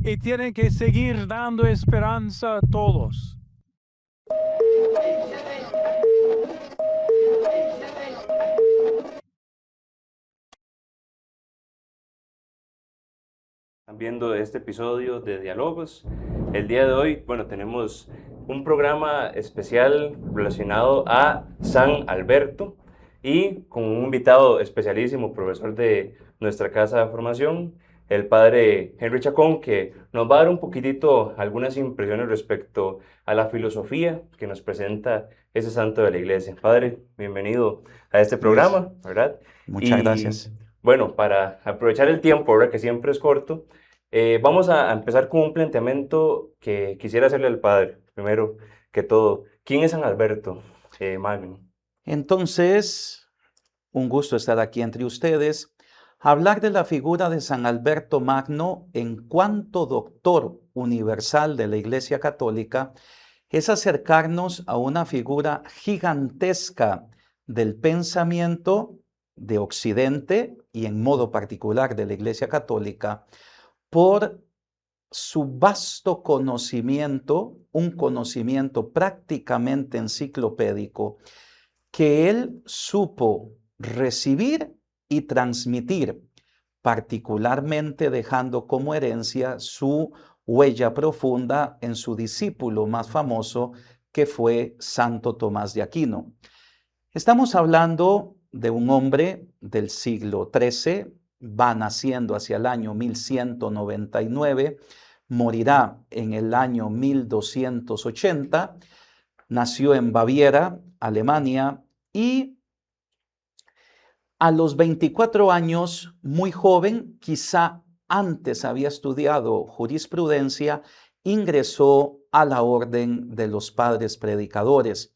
y tienen que seguir dando esperanza a todos. Están viendo este episodio de Diálogos. El día de hoy, bueno, tenemos un programa especial relacionado a San Alberto y con un invitado especialísimo, profesor de nuestra casa de formación, el padre Henry Chacón, que nos va a dar un poquitito algunas impresiones respecto a la filosofía que nos presenta ese santo de la iglesia. Padre, bienvenido a este Luis, programa, ¿verdad? muchas Y gracias. bueno, para aprovechar el tiempo, ¿verdad? Que siempre es corto, vamos a empezar con un planteamiento que quisiera hacerle al padre. Primero que todo, ¿quién es San Alberto Magno? Entonces, un gusto estar aquí entre ustedes. Hablar de la figura de San Alberto Magno en cuanto doctor universal de la Iglesia Católica es acercarnos a una figura gigantesca del pensamiento de Occidente y en modo particular de la Iglesia Católica por su vasto conocimiento, un conocimiento prácticamente enciclopédico que él supo recibir y transmitir, particularmente dejando como herencia su huella profunda en su discípulo más famoso, que fue Santo Tomás de Aquino. Estamos hablando de un hombre del siglo XIII, va naciendo hacia el año 1199, morirá en el año 1280, nació en Baviera, Alemania, y a los 24 años, muy joven, quizá antes había estudiado jurisprudencia, ingresó a la Orden de los Padres Predicadores,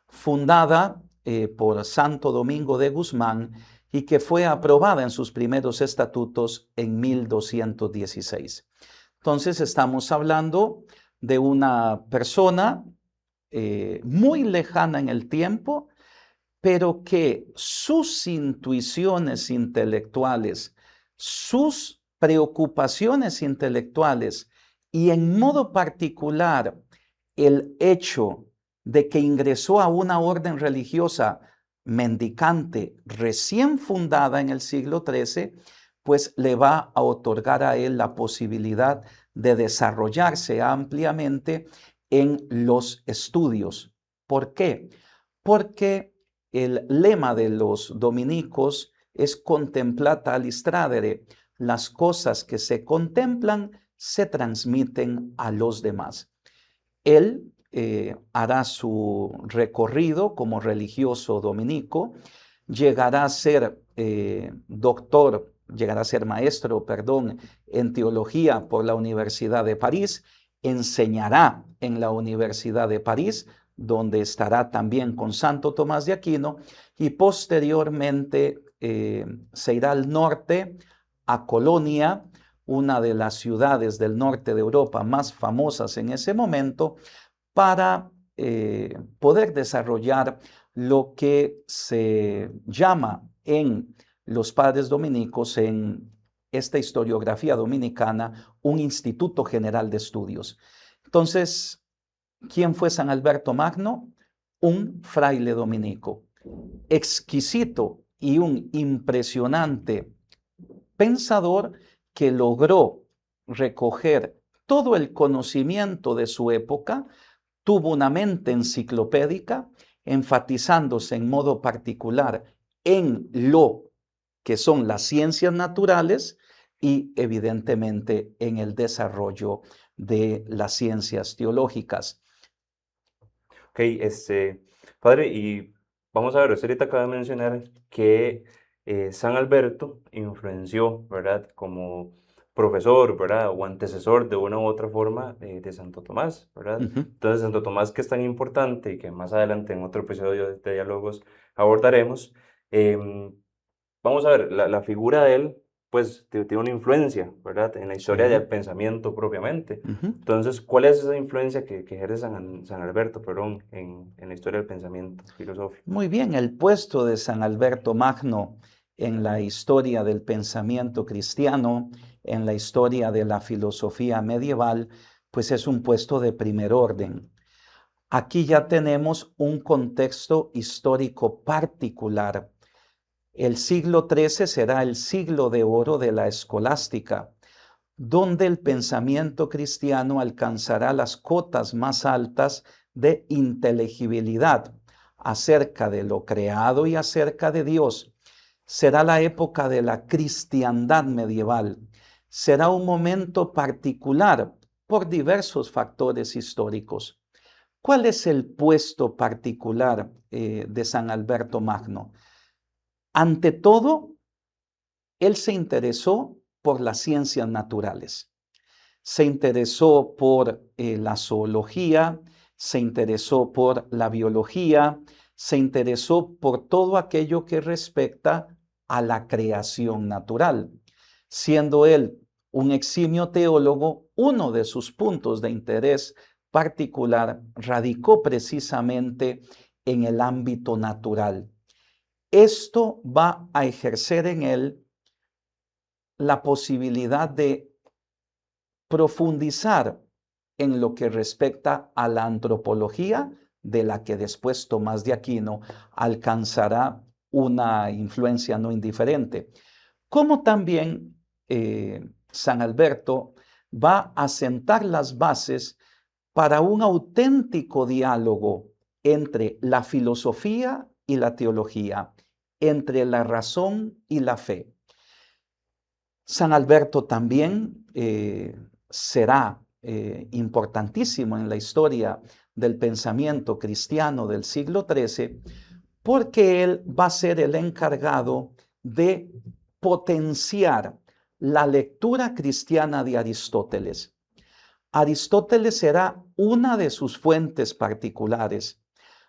fundada por Santo Domingo de Guzmán y que fue aprobada en sus primeros estatutos en 1216. Entonces estamos hablando de una persona muy lejana en el tiempo, pero que sus intuiciones intelectuales, sus preocupaciones intelectuales y en modo particular el hecho de que ingresó a una orden religiosa mendicante recién fundada en el siglo XIII, pues le va a otorgar a él la posibilidad de desarrollarse ampliamente en los estudios. ¿Por qué? Porque el lema de los dominicos es contemplata alistradere. Las cosas que se contemplan se transmiten a los demás. Él hará su recorrido como religioso dominico, llegará a ser maestro, en teología por la Universidad de París, enseñará en la Universidad de París, donde estará también con Santo Tomás de Aquino, y posteriormente se irá al norte, a Colonia, una de las ciudades del norte de Europa más famosas en ese momento, para poder desarrollar lo que se llama en los padres dominicos, en esta historiografía dominicana, un Instituto General de Estudios. Entonces, ¿quién fue San Alberto Magno? Un fraile dominico, exquisito y un impresionante pensador que logró recoger todo el conocimiento de su época, tuvo una mente enciclopédica, enfatizándose en modo particular en lo que son las ciencias naturales y evidentemente en el desarrollo de las ciencias teológicas. Ok, padre, y vamos a ver, usted ahorita acaba de mencionar que San Alberto influenció, ¿verdad? Como profesor, ¿verdad? O antecesor de una u otra forma de Santo Tomás, ¿verdad? Uh-huh. Entonces, Santo Tomás, que es tan importante y que más adelante en otro episodio de Diálogos abordaremos, em, vamos a ver, la figura de él, pues tiene una influencia, ¿verdad? En la historia Sí. del pensamiento propiamente. Uh-huh. Entonces, ¿cuál es esa influencia que ejerce San Alberto, perdón, en la historia del pensamiento filosófico? Muy bien, el puesto de San Alberto Magno en la historia del pensamiento cristiano en la historia de la filosofía medieval, pues es un puesto de primer orden. Aquí ya tenemos un contexto histórico particular. El siglo XIII será el siglo de oro de la escolástica, donde el pensamiento cristiano alcanzará las cotas más altas de inteligibilidad acerca de lo creado y acerca de Dios. Será la época de la cristiandad medieval. Será un momento particular por diversos factores históricos. ¿Cuál es el puesto particular de San Alberto Magno? Ante todo, él se interesó por las ciencias naturales. Se interesó por la zoología, se interesó por la biología, se interesó por todo aquello que respecta a la creación natural. Siendo él un eximio teólogo, uno de sus puntos de interés particular radicó precisamente en el ámbito natural. Esto va a ejercer en él la posibilidad de profundizar en lo que respecta a la antropología, de la que después Tomás de Aquino alcanzará una influencia no indiferente. Como también San Alberto va a sentar las bases para un auténtico diálogo entre la filosofía y la teología, entre la razón y la fe. San Alberto también será importantísimo en la historia del pensamiento cristiano del siglo XIII, porque él va a ser el encargado de potenciar la lectura cristiana de Aristóteles. Aristóteles será una de sus fuentes particulares.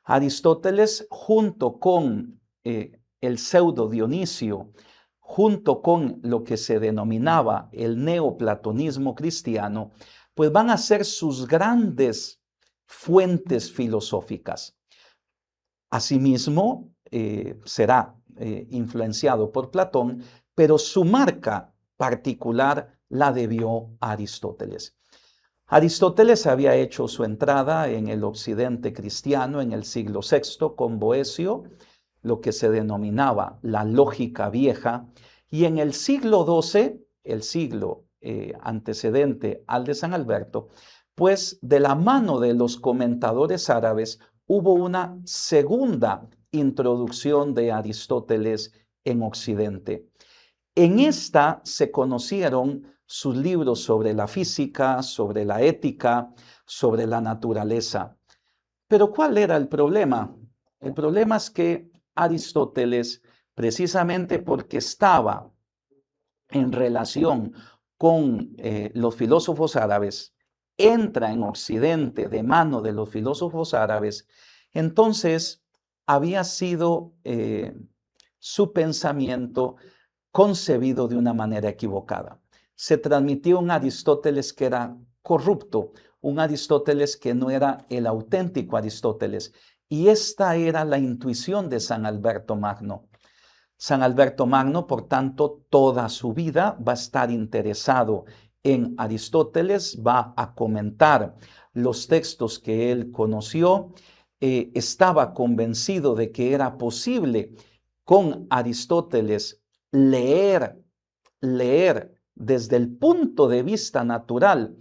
Aristóteles, junto con el pseudo Dionisio, junto con lo que se denominaba el neoplatonismo cristiano, pues van a ser sus grandes fuentes filosóficas. Asimismo, será influenciado por Platón, pero su marca particular la debió a Aristóteles. Aristóteles había hecho su entrada en el occidente cristiano en el siglo VI con Boecio, lo que se denominaba la lógica vieja, y en el siglo XII, el siglo antecedente al de San Alberto, pues de la mano de los comentadores árabes hubo una segunda introducción de Aristóteles en Occidente. En esta se conocieron sus libros sobre la física, sobre la ética, sobre la naturaleza. Pero ¿cuál era el problema? El problema es que Aristóteles, precisamente porque estaba en relación con los filósofos árabes, entra en Occidente de mano de los filósofos árabes, entonces había sido su pensamiento concebido de una manera equivocada. Se transmitió un Aristóteles que era corrupto, un Aristóteles que no era el auténtico Aristóteles. Y esta era la intuición de San Alberto Magno. San Alberto Magno, por tanto, toda su vida va a estar interesado en Aristóteles, va a comentar los textos que él conoció, estaba convencido de que era posible con Aristóteles leer desde el punto de vista natural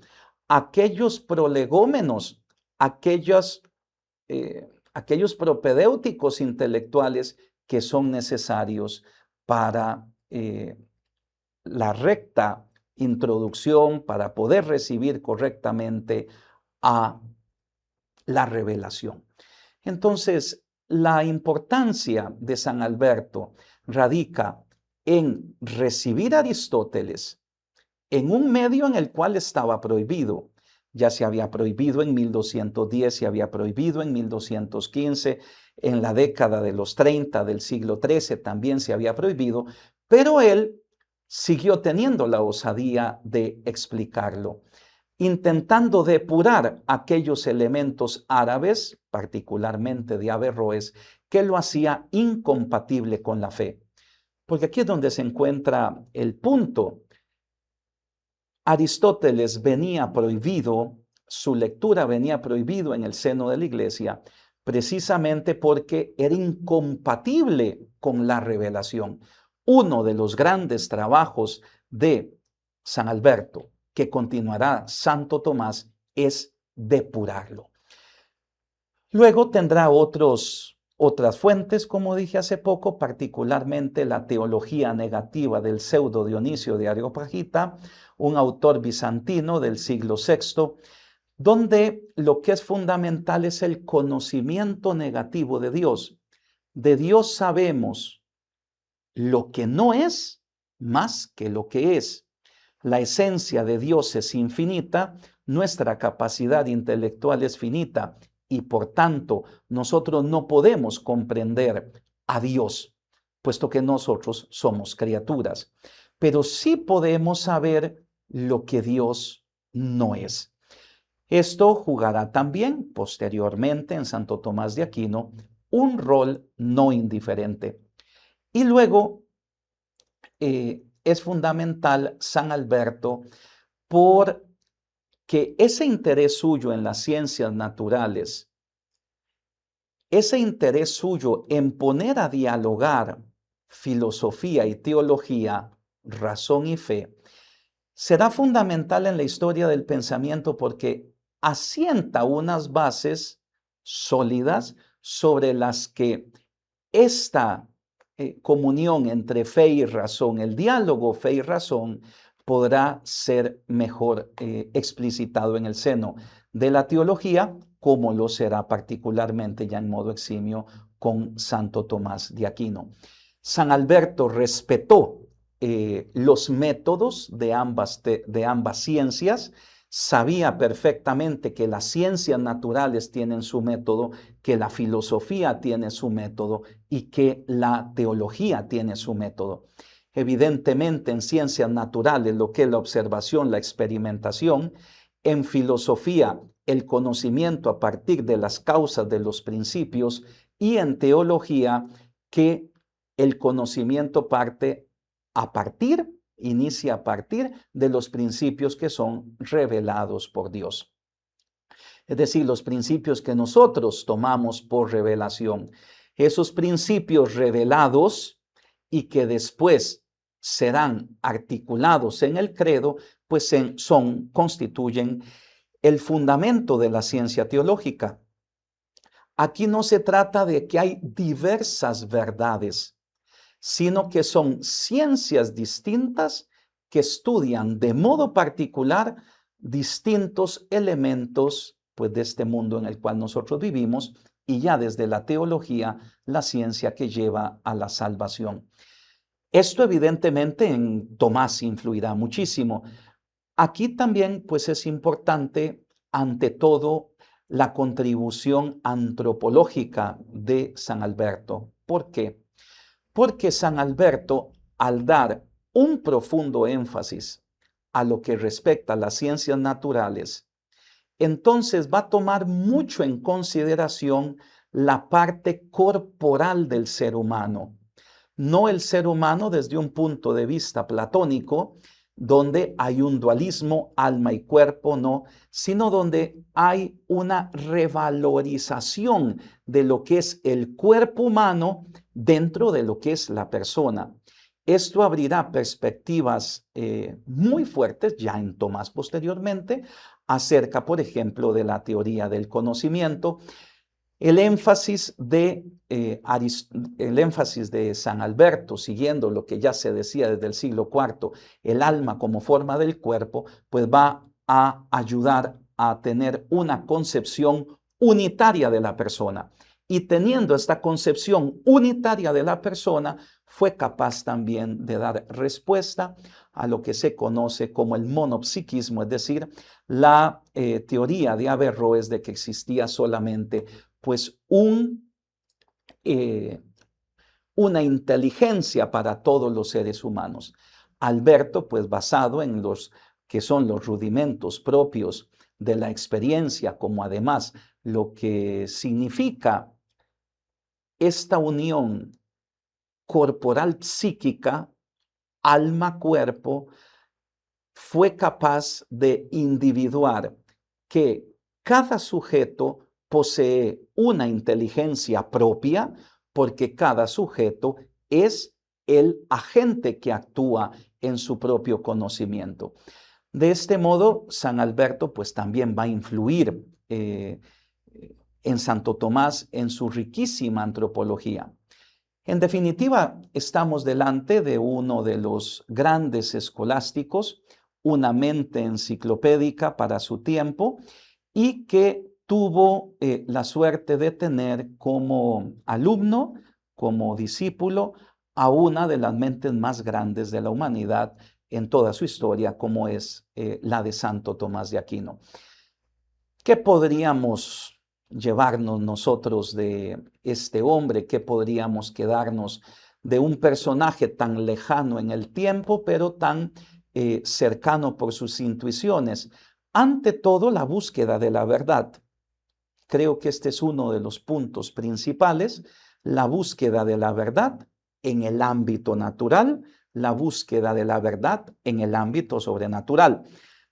aquellos prolegómenos, aquellos propedéuticos intelectuales que son necesarios para la recta introducción, para poder recibir correctamente a la revelación. Entonces, la importancia de San Alberto radica en recibir a Aristóteles en un medio en el cual estaba prohibido. Ya se había prohibido en 1210, se había prohibido en 1215, en la década de los 30 del siglo XIII también se había prohibido, pero él siguió teniendo la osadía de explicarlo, intentando depurar aquellos elementos árabes, particularmente de Averroes, que lo hacía incompatible con la fe. Porque aquí es donde se encuentra el punto. Aristóteles venía prohibido, su lectura venía prohibido en el seno de la iglesia, precisamente porque era incompatible con la revelación. Uno de los grandes trabajos de San Alberto, que continuará Santo Tomás, es depurarlo. Luego tendrá otras fuentes, como dije hace poco, particularmente la teología negativa del pseudo Dionisio de Areopagita, un autor bizantino del siglo VI, donde lo que es fundamental es el conocimiento negativo de Dios. De Dios sabemos lo que no es más que lo que es. La esencia de Dios es infinita, nuestra capacidad intelectual es finita y por tanto nosotros no podemos comprender a Dios, puesto que nosotros somos criaturas. Pero sí podemos saber lo que Dios no es. Esto jugará también posteriormente en Santo Tomás de Aquino un rol no indiferente. Y luego es fundamental San Alberto porque ese interés suyo en las ciencias naturales, ese interés suyo en poner a dialogar filosofía y teología, razón y fe, será fundamental en la historia del pensamiento porque asienta unas bases sólidas sobre las que esta comunión entre fe y razón, el diálogo fe y razón, podrá ser mejor explicitado en el seno de la teología, como lo será particularmente ya en modo eximio con Santo Tomás de Aquino. San Alberto respetó los métodos de ambas ciencias, sabía perfectamente que las ciencias naturales tienen su método, que la filosofía tiene su método y que la teología tiene su método. Evidentemente en ciencias naturales lo que es la observación, la experimentación, en filosofía el conocimiento a partir de las causas de los principios y en teología que el conocimiento inicia a partir de los principios que son revelados por Dios. Es decir, los principios que nosotros tomamos por revelación. Esos principios revelados y que después serán articulados en el credo, pues constituyen el fundamento de la ciencia teológica. Aquí no se trata de que hay diversas verdades, sino que son ciencias distintas que estudian de modo particular distintos elementos pues, de este mundo en el cual nosotros vivimos y ya desde la teología, la ciencia que lleva a la salvación. Esto evidentemente en Tomás influirá muchísimo. Aquí también pues es importante ante todo la contribución antropológica de San Alberto. ¿Por qué? Porque San Alberto, al dar un profundo énfasis a lo que respecta a las ciencias naturales, entonces va a tomar mucho en consideración la parte corporal del ser humano. No el ser humano desde un punto de vista platónico, donde hay un dualismo, alma y cuerpo, no, sino donde hay una revalorización de lo que es el cuerpo humano dentro de lo que es la persona. Esto abrirá perspectivas muy fuertes, ya en Tomás posteriormente, acerca, por ejemplo, de la teoría del conocimiento. El énfasis de San Alberto, siguiendo lo que ya se decía desde el siglo IV, el alma como forma del cuerpo, pues va a ayudar a tener una concepción unitaria de la persona. Y teniendo esta concepción unitaria de la persona, fue capaz también de dar respuesta a lo que se conoce como el monopsiquismo, es decir, la teoría de Averroes de que existía solamente pues una inteligencia para todos los seres humanos. Alberto, pues basado en los que son los rudimentos propios de la experiencia, como además lo que significa esta unión corporal psíquica, alma-cuerpo, fue capaz de individuar que cada sujeto posee una inteligencia propia porque cada sujeto es el agente que actúa en su propio conocimiento. De este modo, San Alberto pues también va a influir en Santo Tomás en su riquísima antropología. En definitiva, estamos delante de uno de los grandes escolásticos, una mente enciclopédica para su tiempo y que tuvo la suerte de tener como alumno, como discípulo, a una de las mentes más grandes de la humanidad en toda su historia, como es la de Santo Tomás de Aquino. ¿Qué podríamos llevarnos nosotros de este hombre? ¿Qué podríamos quedarnos de un personaje tan lejano en el tiempo, pero tan cercano por sus intuiciones? Ante todo, la búsqueda de la verdad. Creo que este es uno de los puntos principales, la búsqueda de la verdad en el ámbito natural, la búsqueda de la verdad en el ámbito sobrenatural.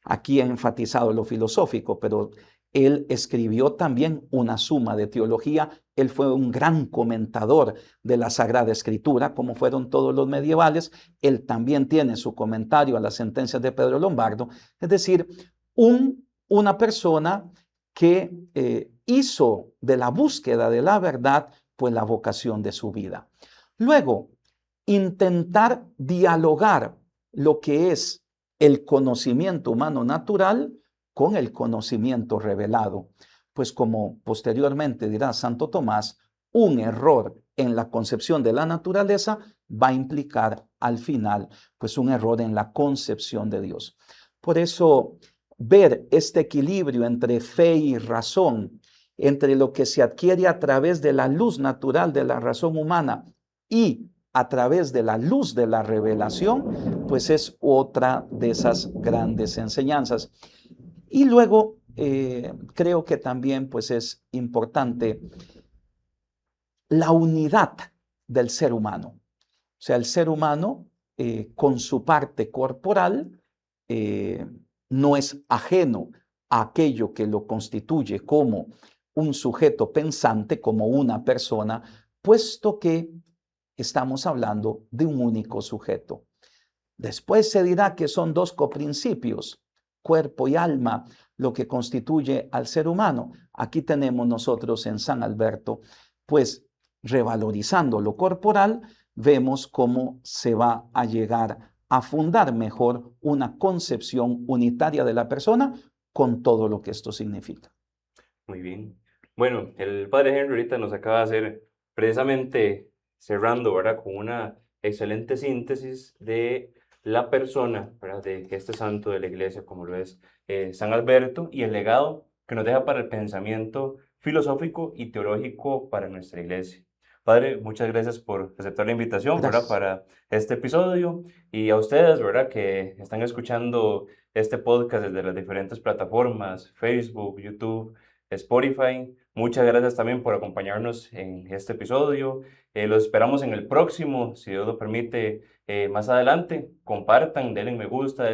Aquí he enfatizado lo filosófico, pero él escribió también una suma de teología. Él fue un gran comentador de la Sagrada Escritura, como fueron todos los medievales. Él también tiene su comentario a las sentencias de Pedro Lombardo. Es decir, una persona que hizo de la búsqueda de la verdad pues la vocación de su vida. Luego, intentar dialogar lo que es el conocimiento humano natural con el conocimiento revelado. Pues como posteriormente dirá Santo Tomás, un error en la concepción de la naturaleza va a implicar al final pues un error en la concepción de Dios. Por eso, ver este equilibrio entre fe y razón, entre lo que se adquiere a través de la luz natural de la razón humana y a través de la luz de la revelación, pues es otra de esas grandes enseñanzas. Y luego creo que también pues es importante la unidad del ser humano. O sea, el ser humano con su parte corporal no es ajeno a aquello que lo constituye como un sujeto pensante, como una persona, puesto que estamos hablando de un único sujeto. Después se dirá que son dos coprincipios, cuerpo y alma, lo que constituye al ser humano. Aquí tenemos nosotros en San Alberto, pues revalorizando lo corporal, vemos cómo se va a llegar a fundar mejor una concepción unitaria de la persona con todo lo que esto significa. Muy bien. Bueno, el padre Henry ahorita nos acaba de hacer precisamente cerrando, ¿verdad? Con una excelente síntesis de la persona, ¿verdad? De este santo de la iglesia, como lo es San Alberto, y el legado que nos deja para el pensamiento filosófico y teológico para nuestra iglesia. Padre, muchas gracias por aceptar la invitación, ¿verdad? Para este episodio, y a ustedes, ¿verdad? Que están escuchando este podcast desde las diferentes plataformas, Facebook, YouTube, Spotify. Muchas gracias también por acompañarnos en este episodio. Los esperamos en el próximo, si Dios lo permite, más adelante. Compartan, denle me gusta,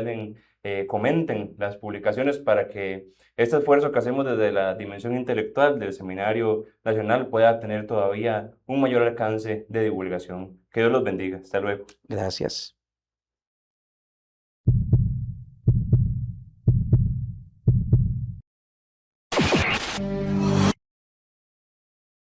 comenten las publicaciones para que este esfuerzo que hacemos desde la dimensión intelectual del Seminario Nacional pueda tener todavía un mayor alcance de divulgación. Que Dios los bendiga. Hasta luego. Gracias.